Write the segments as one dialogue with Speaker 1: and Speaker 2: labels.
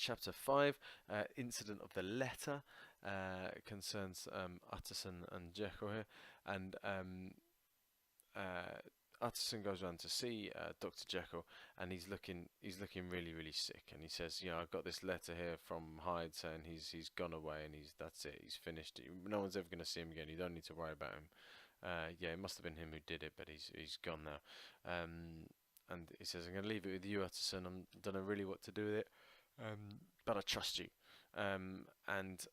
Speaker 1: Chapter 5, incident of the letter, concerns Utterson and Jekyll here, and Utterson goes around to see Dr. Jekyll, and he's looking really really sick, and he says, you know, I've got this letter here from Hyde saying he's gone away and that's it, he's finished. No one's ever going to see him again. You don't need to worry about him. Yeah, it must have been him who did it, but he's gone now. And he says, I'm going to leave it with you, Utterson. I don't know really what to do with it, but I trust you. And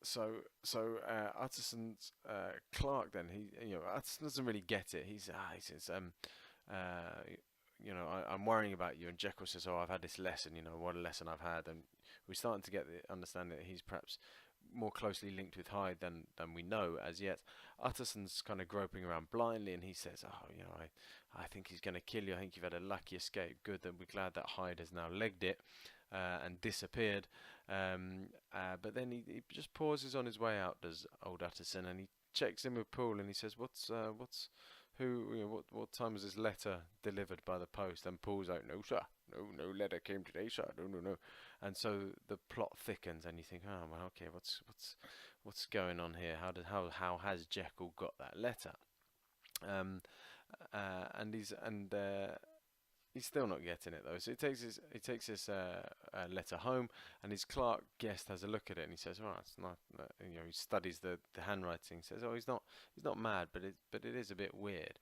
Speaker 1: so Utterson's Clark then, Utterson doesn't really get it. He says, you know, I'm worrying about you. And Jekyll says, oh, I've had this lesson. You know, what a lesson I've had. And we're starting to get the understanding that he's perhaps more closely linked with Hyde than we know as yet. Utterson's kind of groping around blindly, and he says, oh, you know, I think he's going to kill you. I think you've had a lucky escape. Good, that we're glad that Hyde has now legged it and disappeared. But then he just pauses on his way out, does old Utterson, and he checks in with Poole, and he says, what time was this letter delivered by the post? And Poole's like, no sir, no letter came today, sir, no. And so the plot thickens, and you think, oh well, okay, what's going on here? How has Jekyll got that letter? And he's still not getting it though. So he takes his letter home, and his Clark guest has a look at it, and he says, "Well, it's not." You know, he studies the handwriting. Says, "Oh, he's not mad, but it is a bit weird.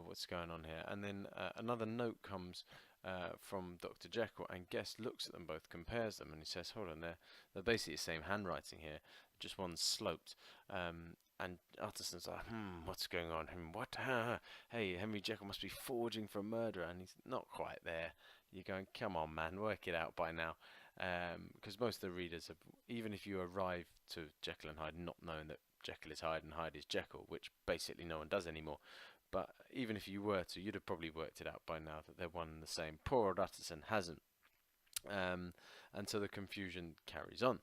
Speaker 1: What's going on here?" And then another note comes from Dr. Jekyll, and Guest looks at them both, compares them, and he says, "Hold on, they're basically the same handwriting here. Just one's sloped." And Utterson's like, what's going on? What? Hey, Henry Jekyll must be forging for a murderer, and he's not quite there. You're going, come on, man, work it out by now. Because most of the readers have, even if you arrive to Jekyll and Hyde not knowing that Jekyll is Hyde and Hyde is Jekyll, which basically no one does anymore, but even if you were to, you'd have probably worked it out by now that they're one and the same. Poor old Utterson hasn't. And so the confusion carries on.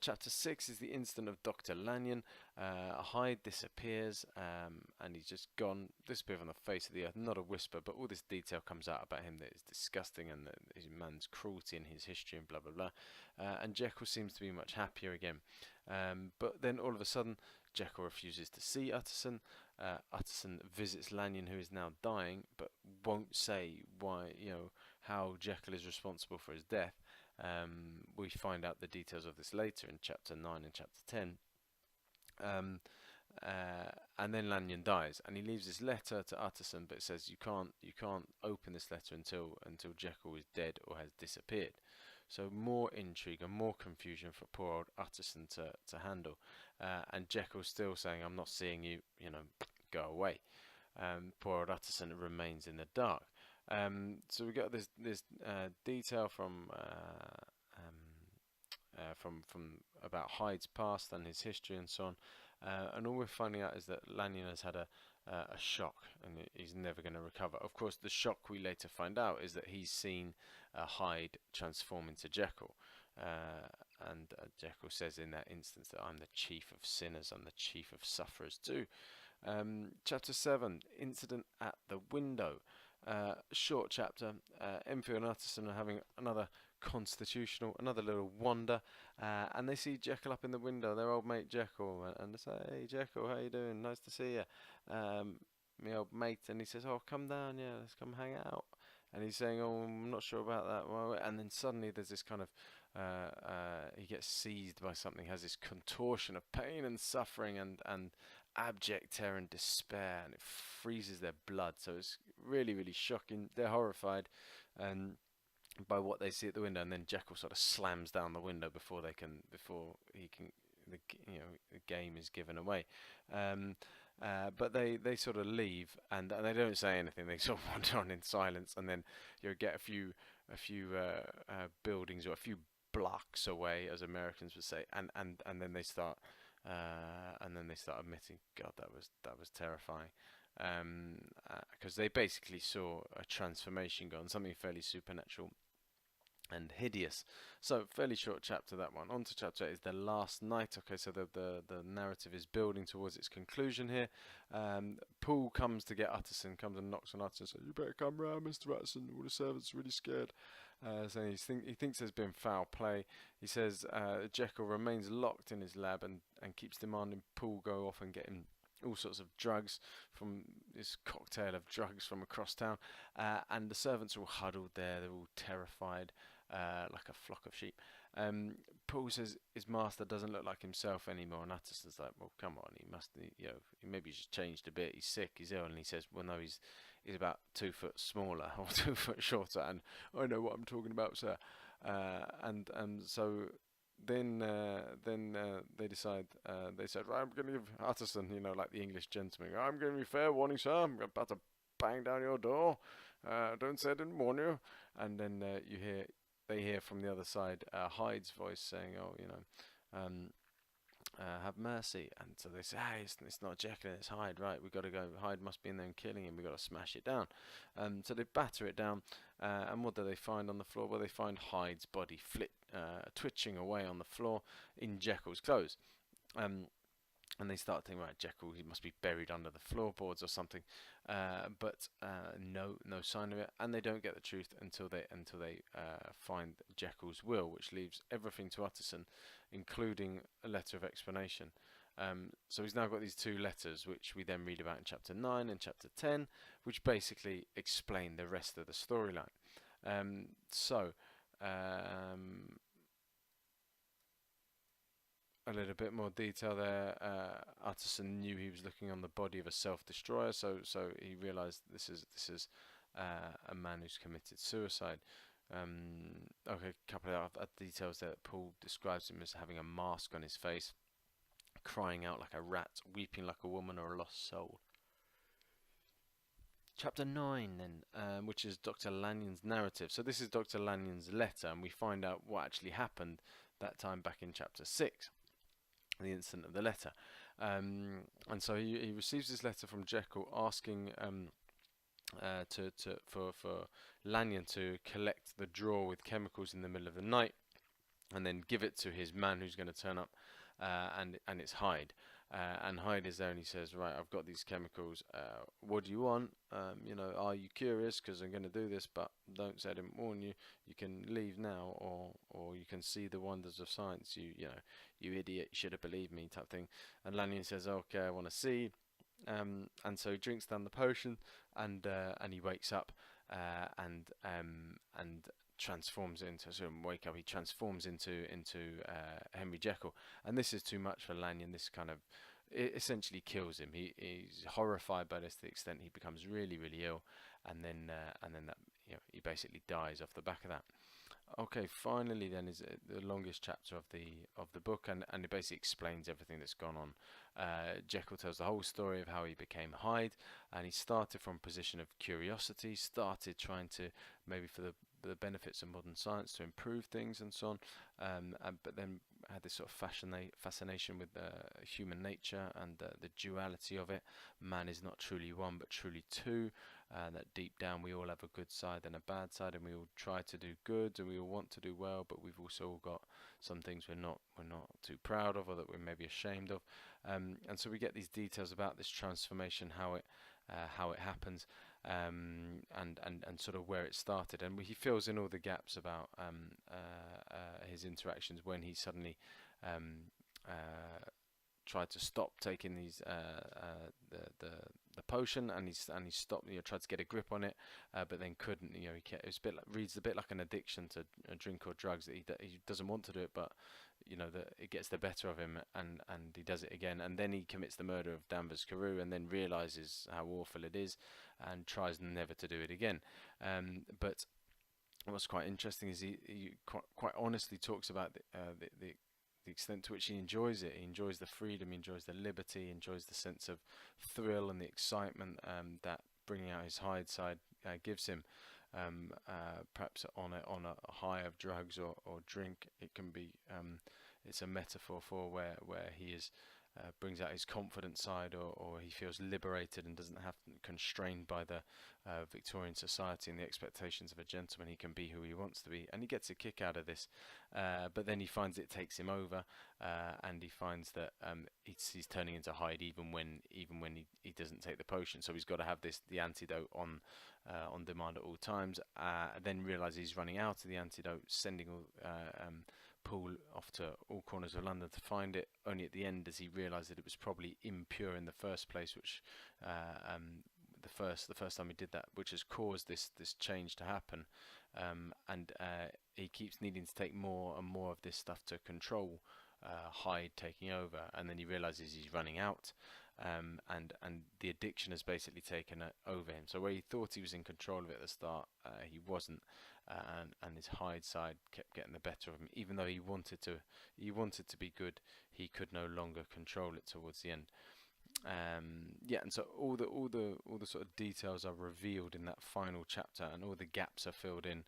Speaker 1: Chapter 6 is the incident of Dr. Lanyon. Hyde disappears, and he's just gone, disappeared on the face of the earth. Not a whisper, but all this detail comes out about him that is disgusting, and that his man's cruelty and his history and blah blah blah. And Jekyll seems to be much happier again. But then all of a sudden, Jekyll refuses to see Utterson. Utterson visits Lanyon, who is now dying, but won't say why, how Jekyll is responsible for his death. We find out the details of this later in chapter 9 and chapter 10. And then Lanyon dies, and he leaves this letter to Utterson, but it says you can't open this letter until Jekyll is dead or has disappeared. So more intrigue and more confusion for poor old Utterson to handle, and Jekyll still saying, I'm not seeing you, go away. Poor old Utterson remains in the dark. So we got this detail from about Hyde's past and his history and so on, and all we're finding out is that Lanyon has had a shock, and he's never going to recover. Of course, the shock we later find out is that he's seen Hyde transform into Jekyll, and Jekyll says in that instance that I'm the chief of sinners, I'm the chief of sufferers too. Chapter 7, incident at the window. Short chapter. Enfield and Utterson are having another little wander, and they see Jekyll up in the window, their old mate Jekyll, and they say, hey Jekyll, how you doing? Nice to see you. My old mate. And he says, oh, come down, yeah, let's come hang out. And he's saying, oh, I'm not sure about that. Well, and then suddenly there's this kind of, he gets seized by something, has this contortion of pain and suffering and abject terror and despair, and it freezes their blood. So it's really, really shocking. They're horrified by what they see at the window, and then Jekyll sort of slams down the window before he can, the game is given away. But they sort of leave, and they don't say anything. They sort of wander on in silence, and then you get a few buildings or a few blocks away, as Americans would say, and then they start admitting, God, that was terrifying, because they basically saw a transformation go on, something fairly supernatural and hideous. So fairly short chapter, that one. On to chapter 8 is the last night. Okay, so the narrative is building towards its conclusion here. Poole comes to get Utterson, comes and knocks on Utterson and says, you better come round, Mr. Utterson, all the servants are really scared. So he thinks there's been foul play. He says Jekyll remains locked in his lab and keeps demanding Poole go off and get him all sorts of drugs from this cocktail of drugs from across town. And the servants are all huddled there. They're all terrified, like a flock of sheep. Poole says his master doesn't look like himself anymore, and Utterson's like, well, come on, maybe he's just changed a bit. He's sick, he's ill, and he says, well, no, he's about 2 foot smaller or 2 foot shorter, and I know what I'm talking about, sir. And so then they decide. They said, right, I'm going to give Utterson, like the English gentleman, I'm giving you fair warning, sir. I'm about to bang down your door. Don't say I didn't warn you. And then they hear from the other side Hyde's voice saying, "Oh, have mercy." And so they say, "Hey, it's not Jekyll, it's Hyde, right? We got to go. Hyde must be in there and killing him. We got to smash it down." So they batter it down, and what do they find on the floor? Well, they find Hyde's body twitching away on the floor in Jekyll's clothes. And they start thinking, right, Jekyll, he must be buried under the floorboards or something, but no sign of it, and they don't get the truth until they find Jekyll's will, which leaves everything to Utterson, including a letter of explanation. So he's now got these 2 letters, which we then read about in chapter 9 and chapter 10, which basically explain the rest of the storyline. A little bit more detail there. Utterson knew he was looking on the body of a self-destroyer, so he realised this is a man who's committed suicide. Okay, a couple of other details there. Poole describes him as having a mask on his face, crying out like a rat, weeping like a woman or a lost soul. Chapter 9 then, which is Dr. Lanyon's narrative. So this is Dr. Lanyon's letter, and we find out what actually happened that time back in chapter 6. The incident of the letter, and so he receives this letter from Jekyll asking for Lanyon to collect the drawer with chemicals in the middle of the night, and then give it to his man who's going to turn up, and it's Hyde. And Hyde is there, and he says, right, I've got these chemicals, what do you want? Are you curious? Because I'm going to do this, but don't say I didn't warn you. You can leave now, or you can see the wonders of science. You idiot, you should have believed me, type thing. And Lanyon says, okay, I want to see. And so he drinks down the potion, and he wakes up, and transforms into, he transforms into Henry Jekyll, and this is too much for Lanyon. This kind of essentially kills him. He's horrified by this to the extent he becomes really, really ill, and then that he basically dies off the back of that. Okay, finally then is the longest chapter of the book, and it basically explains everything that's gone on. Jekyll tells the whole story of how he became Hyde, and he started from a position of curiosity, started trying to, maybe for the benefits of modern science, to improve things and so on, but then had this sort of fascination with human nature and the duality of it. Man is not truly one but truly two, that deep down we all have a good side and a bad side, and we all try to do good and we all want to do well, but we've also all got some things we're not too proud of, or that we're maybe ashamed of, and so we get these details about this transformation, how it happens, and sort of where it started, and he fills in all the gaps about his interactions when he suddenly tried to stop taking these the potion, and he stopped, tried to get a grip on it, but then couldn't. It's reads a bit like an addiction to a drink or drugs, that he doesn't want to do it, but that it gets the better of him, and he does it again, and then he commits the murder of Danvers Carew, and then realizes how awful it is, and tries never to do it again. But what's quite interesting is he quite honestly talks about the extent to which he enjoys it. He enjoys the freedom, he enjoys the liberty, he enjoys the sense of thrill and the excitement that bringing out his Hyde side gives him. Perhaps on a high of drugs or drink, it can be. It's a metaphor for where he is brings out his confident side, or he feels liberated and doesn't have constrained by the Victorian society and the expectations of a gentleman. He can be who he wants to be, and he gets a kick out of this. But then he finds it takes him over, and he finds that he's turning into Hyde even when he doesn't take the potion. So he's got to have the antidote on demand at all times. Then realizes he's running out of the antidote, sending Paul off to all corners of London to find it. Only at the end does he realise that it was probably impure in the first place, which the first time he did that, which has caused this change to happen. And he keeps needing to take more and more of this stuff to control Hyde taking over, and then he realises he's running out. And the addiction has basically taken over him. So where he thought he was in control of it at the start, he wasn't, and his Hyde side kept getting the better of him. Even though he wanted to be good, he could no longer control it towards the end. Yeah, and so all the sort of details are revealed in that final chapter, and all the gaps are filled in,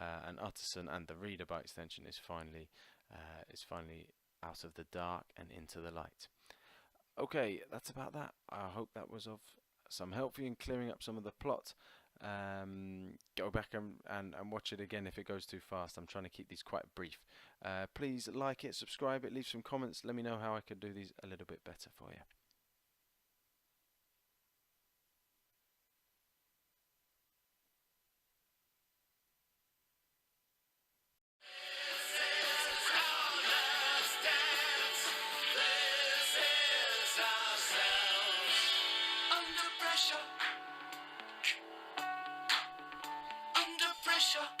Speaker 1: and Utterson, and the reader by extension, is finally out of the dark and into the light. Okay, that's about that. I hope that was of some help for you in clearing up some of the plot. Go back and watch it again if it goes too fast. I'm trying to keep these quite brief. Please like it, subscribe it, leave some comments. Let me know how I could do these a little bit better for you.
Speaker 2: Under pressure.